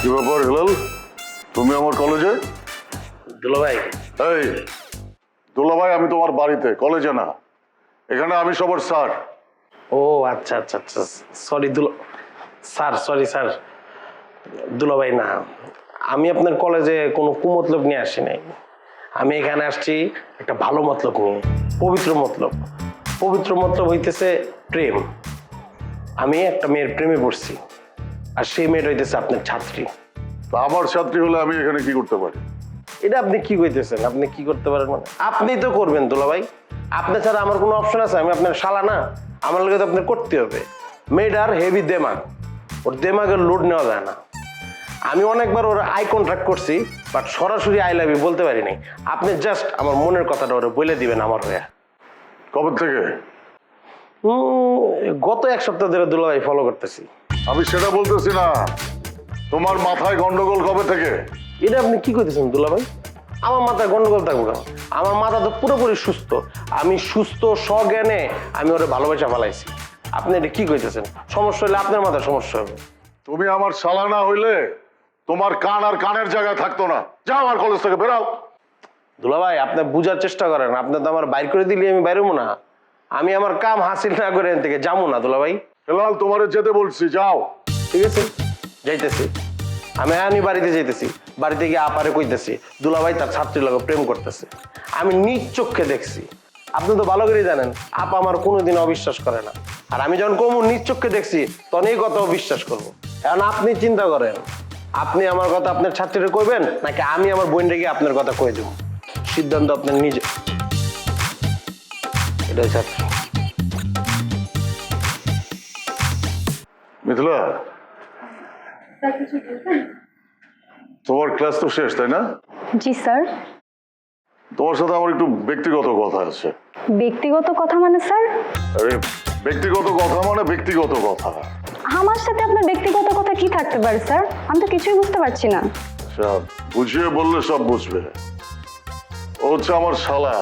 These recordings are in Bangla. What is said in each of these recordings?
কি ব্যাপার হেলাল, তুমি আমার কলেজে? দুলাভাই, এই দুলাভাই, আমি তোমার বাড়িতে, কলেজে না। এখানে আমি সবার স্যার। ও আচ্ছা আচ্ছা আচ্ছা, সরি স্যার, সরি স্যার। দুলাভাই না, আমি আপনার কলেজে কোনো কুমতলব নিয়ে আসি নাই। আমি এখানে আসছি একটা ভালো মতলব নিয়ে, পবিত্র মতলব। পবিত্র মতলব হইতেছে প্রেম। আমি একটা মেয়ের প্রেমে পড়ছি, আর সেই মেয়েটা হইতেছে আপনার ছাত্রী। তা আমার ছাত্রী হলে আমি এখানে কি করতে পারি? এটা আপনি কি কইতেছেন? আপনি কি করতে পারেন মানে? আপনি তো করবেন দুলাভাই। আপনার ছাড়া আমার কোনো অপশন আছে? আমি আপনার শালা না? আমার লগে তো আপনার করতে হবে। মেয়েটার হেভি দেমাগ, ওর দেমাগের লোড নেওয়া যায় না। আমি অনেকবার ওর আই কন্ট্রাক্ট করছি, বাট সরাসরি আই লাভ ইউ বলতে পারি নাই। আপনি জাস্ট আমার মনের কথাটা ওরা বলে দিবেন আমার হয়ে। কবে থেকে? গত এক সপ্তাহ ধরে দুলাভাই ফলো করতেছি। আমি সেটা বলতেছি না, তোমার মাথায় গন্ডগোল কবে থেকে? এটা আপনি কি করতেছেন দুলাভাই? আমার মাথায় গন্ডগোল থাকবো কেন? আমার মাথা তো পুরোপুরি সুস্থ। আমি সুস্থ সজ্ঞানে আমি ওরে ভালোবাসা ফেলাইছি। আপনি এটা কি কইতেছেন? সমস্যা হলে আপনার মাথায় সমস্যা হবে। তুমি আমার শালা না হইলে তোমার কান আর কানের জায়গায় থাকতো না। যাও আমার কলেজ থেকে, বেরাও। দুলাভাই, আপনি বুঝার চেষ্টা করেন। আপনি তো আমার বাইর করে দিলে আমি বাইরবো না। আমি আমার কাম হাসিল না করে এখান থেকে যাবো না দুলাভাই। হেলাল, তোমারে যেতে বলছি, যাও। ঠিক আছে, যাইতেছি। আমি বাড়িতে যাইতেছি। বাড়িতে গিয়ে আপারে কইতেছি দুলাভাই তার ছাত্রীর লগে প্রেম করতেছে। আমি নিজ চোখে দেখছি। আপনি তো ভালো করে জানেন আপা আমার কোনোদিন অবিশ্বাস করে না। আর আমি যখন কমু নিজ চোখে দেখছি তখন এই কথা বিশ্বাস করবো। এখন আপনি চিন্তা করেন, আপনি আমার কথা আপনার ছাত্রীরা কইবেন নাকি আমি আমার বোনকে গিয়ে আপনার কথা কয়ে দেবো? সিদ্ধান্ত আপনার নিজে। এটাই ছাত্র। মিথিলা, তোমার ক্লাস তো শেষ, তাই না? জি স্যার। তোমার সাথে আমার একটু ব্যক্তিগত কথা আছে। ব্যক্তিগত কথা মানে স্যার? আরে ব্যক্তিগত কথা মানে ব্যক্তিগত কথা। আমার সাথে আপনার ব্যক্তিগত কথা কি থাকতে পারে স্যার? আমি তো কিছুই বুঝতে পারছি না। আচ্ছা, বুঝিয়ে বললে সব বুঝবে। ও হচ্ছে আমার শালা।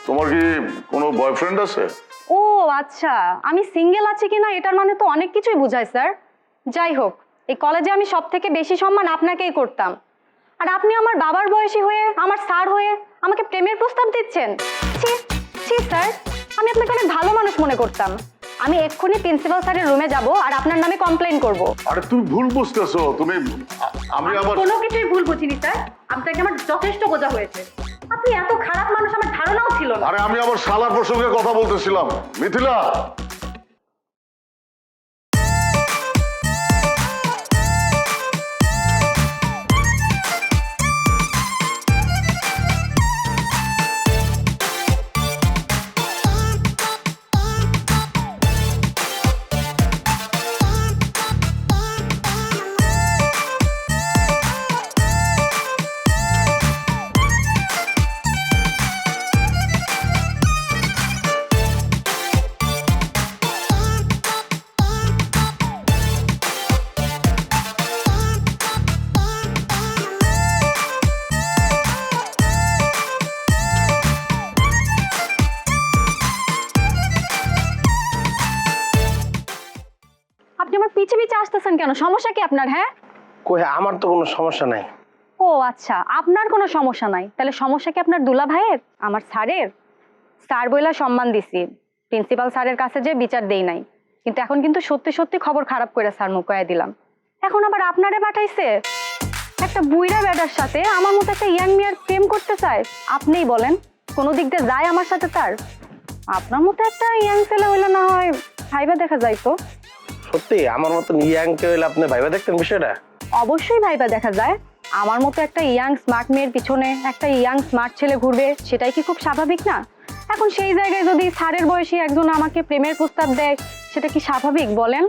তোমার কি কোনো বয়ফ্রেন্ড আছে? ও আচ্ছা, আমি সিঙ্গেল আছি কিনা এটার মানে তো অনেক কিছুই বোঝায় স্যার। যাই হোক, এই কলেজে আমি সব থেকে বেশি সম্মান আপনাকেই করতাম, আর আপনি আমার বাবার বয়সী হয়ে, আমার স্যার হয়ে আমাকে প্রেমের প্রস্তাব দিচ্ছেন। ছি ছি স্যার, আমি আপনাকে অনেক ভালো মানুষ মনে করতাম। আমি এক্ষুনি প্রিন্সিপাল স্যারের রুমে যাব আর আপনার নামে কমপ্লেইন করব। আরে তুমি ভুল বুঝতেছো। আমি আবার কোনো কিছুই ভুল বুঝিনি স্যার, আপনাকে আমার যথেষ্ট বোঝা হয়েছে। আপনি এত খারাপ মানুষ আমার ধারণাও ছিল না। আরে আমি আবার শালার প্রসঙ্গে কথা বলতেছিলাম। মিথিলা, আপনি আমার পিছে পিছে আসতেছেন কেন? সমস্যা কি আপনার? হ্যাঁ, কই, আমার তো কোনো সমস্যা নাই। ও আচ্ছা, আপনার কোনো সমস্যা নাই। তাহলে সমস্যা কি আপনার দুলা ভাইয়ের, আমার স্যারের? স্যার বইলা সম্মান দিছি, প্রিন্সিপাল স্যারের কাছে যে বিচার দেই নাই, কিন্তু এখন কিন্তু সত্যি সত্যি খবর খারাপ করে স্যার মুকায়া দিলাম। এখন আবার আপনারে পাঠাইছে। একটা বুইড়া বেটার সাথে আমার মতো একটা ইয়াং মেয়ের প্রেম করতে চায়। আপনিই বলেন কোনো দিক দিয়ে যায় আমার সাথে তার? আপনার মতো একটা ইয়াং ছেলে হইলে না হয় ভাইবা দেখা যাইতো। সত্যি আমার মতন ইয়াং কেউ হলে আপনি ভাইবা দেখতেন বিষয়টা? অবশ্যই ভাইবা দেখা যায়। আমার মতো একটা ইয়াং স্মার্ট মেয়ের পিছনে একটা ইয়াং স্মার্ট ছেলে ঘুরবে, সেটাই কি খুব স্বাভাবিক না? এখন সেই জায়গায় যদি স্যারের বয়সী একজন আমাকে প্রেমের প্রস্তাব দেয়, সেটা কি স্বাভাবিক বলেন?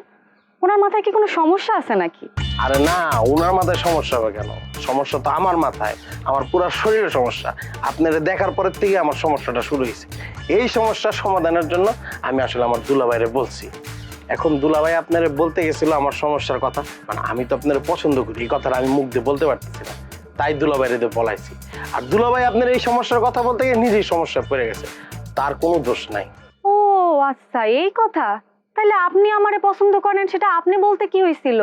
ওনার মাথায় কি কোনো সমস্যা আছে নাকি? আরে না, ওনার মাথায় সমস্যা হবে কেন? সমস্যা তো আমার মাথায়, আমার পুরো শরীরে সমস্যা। আপনারা দেখার পরের থেকে আমার সমস্যাটা শুরু হয়েছে। এই সমস্যার সমাধানের জন্য আমি আসলে আমার দুলাভাইরে বলছি। এখন দুলাভাই আপনারে বলতে গেছিল আমার সমস্যার কথা, মানে আমি তো আপনার পছন্দ করি, এই কথাটা আমি মুখ দিয়ে বলতে পারতেছি না, তাই দুলাভাইরে দিয়ে বলাইছি। আর দুলাভাই আপনার এই সমস্যার কথা বলতে গিয়ে নিজেই সমস্যা পড়ে গেছে, তার কোনো দোষ নাই। ও আচ্ছা, এই কথা। তাহলে আপনি আমারে পছন্দ করেন সেটা আপনি বলতে কি হয়েছিল?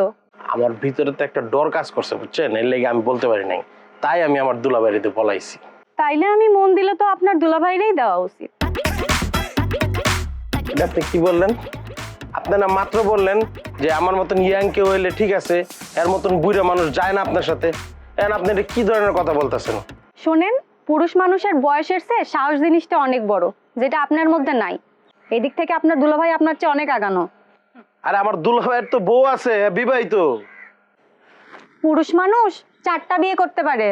আমার ভিতরে তো একটা ডর কাজ করছে বুঝছেন, এর লেগে আমি বলতে পারি নাই, তাই আমি আমার দুলাভাইরে পলাইছি। তাইলে আমি মন দিলে তো আপনার দুলাভাইরেই দেওয়া উচিত। এটা আপনি কি বললেন? আপনি না মাত্র বললেন যে আমার মতন ইয়াং কেউ হইলে ঠিক আছে, এর মতন বুড়া মানুষ যায় না আপনার সাথে। এখন আপনি এটা কি ধরনের কথা বলতেছেন? শোনেন, পুরুষ মানুষের বয়সের চেয়ে সাহস জিনিসটা অনেক বড়, যেটা আপনার মধ্যে নাই। এদিক থেকে আপনার দুলাভাই আপনার চেয়ে অনেক আগানো। আরে আমার দুলাভাইয়ের তো বউ আছে, বিবাহিত। পুরুষ মানুষ 4টা বিয়ে করতে পারে।